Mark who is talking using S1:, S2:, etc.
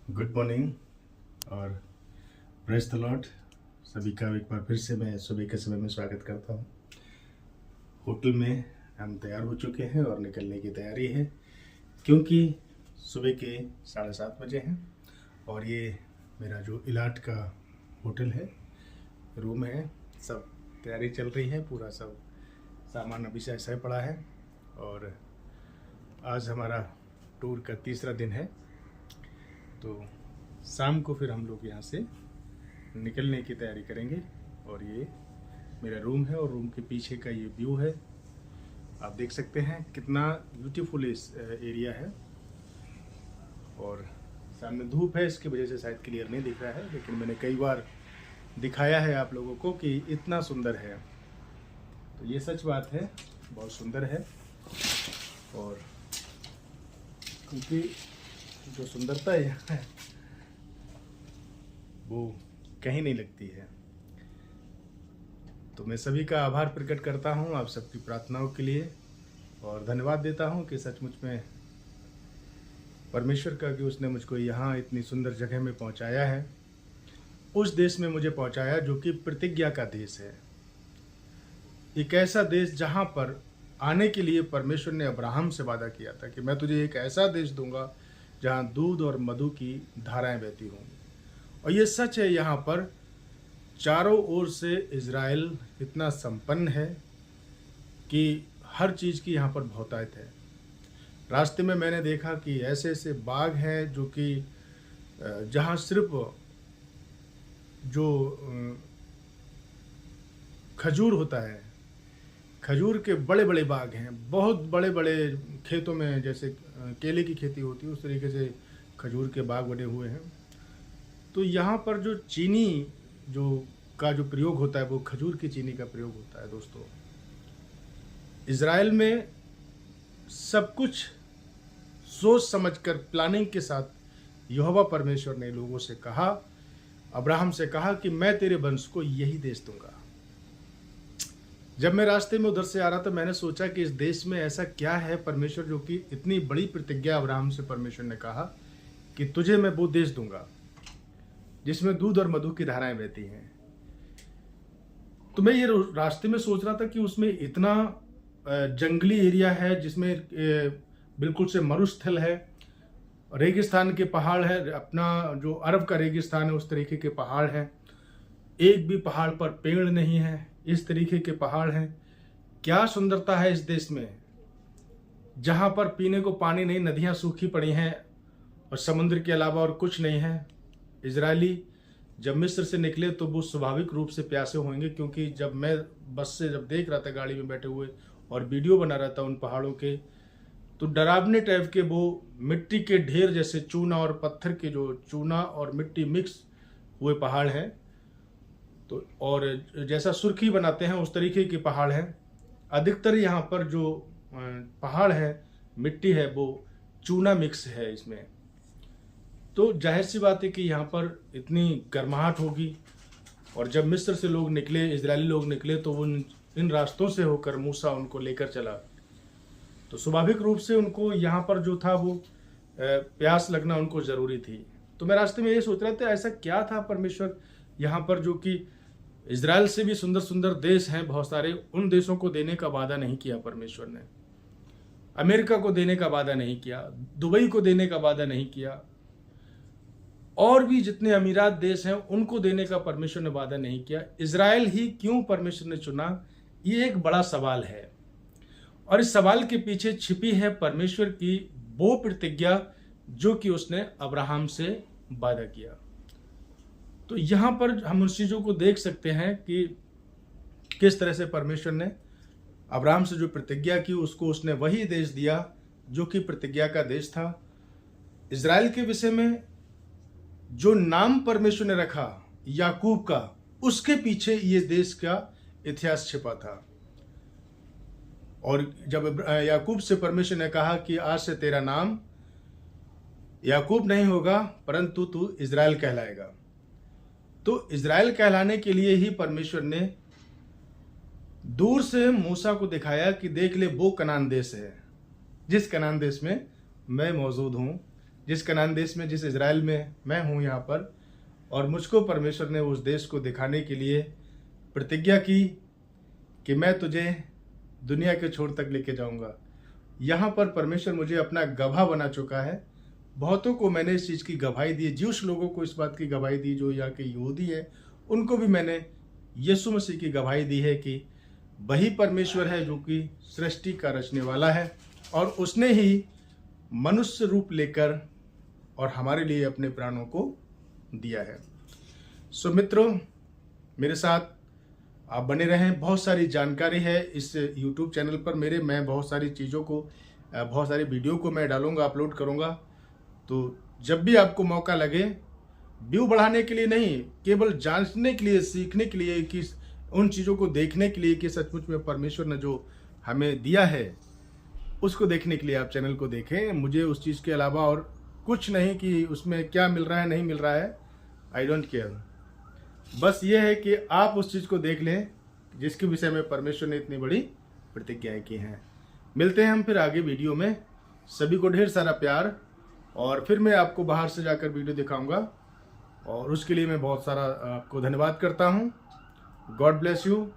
S1: Good morning और praise the Lord. सभी का एक बार फिर से मैं सुबह के समय में स्वागत करता हूँ। होटल में हम तैयार हो चुके हैं और निकलने की तैयारी है, क्योंकि सुबह के 7:30 बजे हैं और ये मेरा जो इलाट का होटल है, रूम है, सब तैयारी चल रही है। पूरा सब सामान अभी से ऐसा ही पड़ा है और आज हमारा टूर का तीसरा दिन है। तो शाम को फिर हम लोग यहाँ से निकलने की तैयारी करेंगे। और ये मेरा रूम है और रूम के पीछे का ये व्यू है, आप देख सकते हैं कितना ब्यूटीफुल इस एरिया है। और सामने धूप है, इसकी वजह से शायद क्लियर नहीं दिख रहा है, लेकिन मैंने कई बार दिखाया है आप लोगों को कि इतना सुंदर है। तो ये सच बात है, बहुत सुंदर है। और क्योंकि जो सुंदरता है वो कहीं नहीं लगती है। तो मैं सभी का आभार प्रकट करता हूँ आप सबकी प्रार्थनाओं के लिए, और धन्यवाद देता हूँ कि सचमुच में परमेश्वर का कि उसने मुझको यहाँ इतनी सुंदर जगह में पहुँचाया है, उस देश में मुझे पहुँचाया जो कि प्रतिज्ञा का देश है। एक ऐसा देश जहाँ पर आने के लिए परमेश्वर ने अब्राहम से वादा किया था कि मैं तुझे एक ऐसा देश दूंगा जहाँ दूध और मधु की धाराएं बहती होंगी। और ये सच है, यहाँ पर चारों ओर से इज़राइल इतना संपन्न है कि हर चीज़ की यहाँ पर बहुतायत है। रास्ते में मैंने देखा कि ऐसे ऐसे बाग हैं जो कि जहाँ सिर्फ जो खजूर होता है, खजूर के बड़े बड़े बाग हैं, बहुत बड़े बड़े खेतों में जैसे केले की खेती होती है उस तरीके से खजूर के बाग बने हुए हैं। तो यहाँ पर जो चीनी जो प्रयोग होता है वो खजूर की चीनी का प्रयोग होता है। दोस्तों, इज़राइल में सब कुछ सोच समझकर प्लानिंग के साथ यहोवा परमेश्वर ने लोगों से कहा, अब्राहम से कहा कि मैं तेरे वंश को यही देश दूंगा। जब मैं रास्ते में उधर से आ रहा था, मैंने सोचा कि इस देश में ऐसा क्या है परमेश्वर जो कि इतनी बड़ी प्रतिज्ञा अब्राहम से परमेश्वर ने कहा कि तुझे मैं वो देश दूंगा जिसमें दूध और मधु की धाराएं बहती हैं। तो मैं ये रास्ते में सोच रहा था कि उसमें इतना जंगली एरिया है जिसमें बिल्कुल से मरुस्थल है, रेगिस्तान के पहाड़ है, अपना जो अरब का रेगिस्तान है उस तरीके के पहाड़ हैं, एक भी पहाड़ पर पेड़ नहीं है, इस तरीके के पहाड़ हैं। क्या सुंदरता है इस देश में, जहाँ पर पीने को पानी नहीं, नदियाँ सूखी पड़ी हैं और समुद्र के अलावा और कुछ नहीं है। इजरायली जब मिस्र से निकले तो वो स्वाभाविक रूप से प्यासे होंगे, क्योंकि जब मैं बस से जब देख रहा था गाड़ी में बैठे हुए और वीडियो बना रहा था उन पहाड़ों के, तो डरावने टाइप के वो मिट्टी के ढेर जैसे चूना और पत्थर के जो चूना और मिट्टी मिक्स हुए पहाड़ हैं। तो और जैसा सुर्खी बनाते हैं उस तरीके के पहाड़ हैं। अधिकतर यहाँ पर जो पहाड़ है, मिट्टी है, वो चूना मिक्स है इसमें। तो जाहिर सी बात है कि यहाँ पर इतनी गर्माहट होगी। और जब मिस्र से लोग निकले, इजरायली लोग निकले, तो वो इन रास्तों से होकर मूसा उनको लेकर चला, तो स्वाभाविक रूप से उनको यहाँ पर जो था वो प्यास लगना उनको ज़रूरी थी। तो मैं रास्ते में ये सोच रहा था ऐसा क्या था परमेश्वर यहाँ पर जो कि इजराइल से भी सुंदर सुंदर देश हैं बहुत सारे, उन देशों को देने का वादा नहीं किया परमेश्वर ने। अमेरिका को देने का वादा नहीं किया, दुबई को देने का वादा नहीं किया, और भी जितने अमीरात देश हैं उनको देने का परमेश्वर ने वादा नहीं किया। इजराइल ही क्यों परमेश्वर ने चुना, ये एक बड़ा सवाल है। और इस सवाल के पीछे छिपी है परमेश्वर की वो प्रतिज्ञा जो कि उसने अब्राहम से वादा किया। तो यहाँ पर हम उन चीज़ों को देख सकते हैं कि किस तरह से परमेश्वर ने अब्राहम से जो प्रतिज्ञा की उसको उसने वही देश दिया जो कि प्रतिज्ञा का देश था। इजराइल के विषय में जो नाम परमेश्वर ने रखा याकूब का, उसके पीछे ये देश का इतिहास छिपा था। और जब याकूब से परमेश्वर ने कहा कि आज से तेरा नाम याकूब नहीं होगा परंतु तू इजराइल कहलाएगा, तो इजराइल कहलाने के लिए ही परमेश्वर ने दूर से मूसा को दिखाया कि देख ले वो कनान देश है जिस कनान देश में मैं मौजूद हूँ, जिस कनान देश में, जिस इजराइल में मैं हूँ यहाँ पर, और मुझको परमेश्वर ने उस देश को दिखाने के लिए प्रतिज्ञा की कि मैं तुझे दुनिया के छोर तक लेके जाऊँगा। यहाँ पर परमेश्वर मुझे अपना गवाह बना चुका है। बहुतों को मैंने इस चीज़ की गवाही दी, ज्यूश लोगों को इस बात की गवाही दी जो यहाँ के यहूदी हैं, उनको भी मैंने यीशु मसीह की गवाही दी है कि वही परमेश्वर है जो कि सृष्टि का रचने वाला है, और उसने ही मनुष्य रूप लेकर और हमारे लिए अपने प्राणों को दिया है। सो मित्रों, मेरे साथ आप बने रहें। बहुत सारी जानकारी है इस YouTube चैनल पर मेरे। मैं बहुत सारी चीज़ों को, बहुत सारी वीडियो को मैं डालूंगा, अपलोड करूंगा। तो जब भी आपको मौका लगे, व्यू बढ़ाने के लिए नहीं, केवल जांचने के लिए, सीखने के लिए, कि उन चीज़ों को देखने के लिए कि सचमुच में परमेश्वर ने जो हमें दिया है उसको देखने के लिए आप चैनल को देखें। मुझे उस चीज़ के अलावा और कुछ नहीं कि उसमें क्या मिल रहा है नहीं मिल रहा है, आई डोंट केयर। बस ये है कि आप उस चीज़ को देख लें जिसके विषय में परमेश्वर ने इतनी बड़ी प्रतिज्ञाएं की हैं। मिलते हैं हम फिर आगे वीडियो में। सभी को ढेर सारा प्यार, और फिर मैं आपको बाहर से जाकर वीडियो दिखाऊंगा, और उसके लिए मैं बहुत सारा आपको धन्यवाद करता हूँ। God bless you.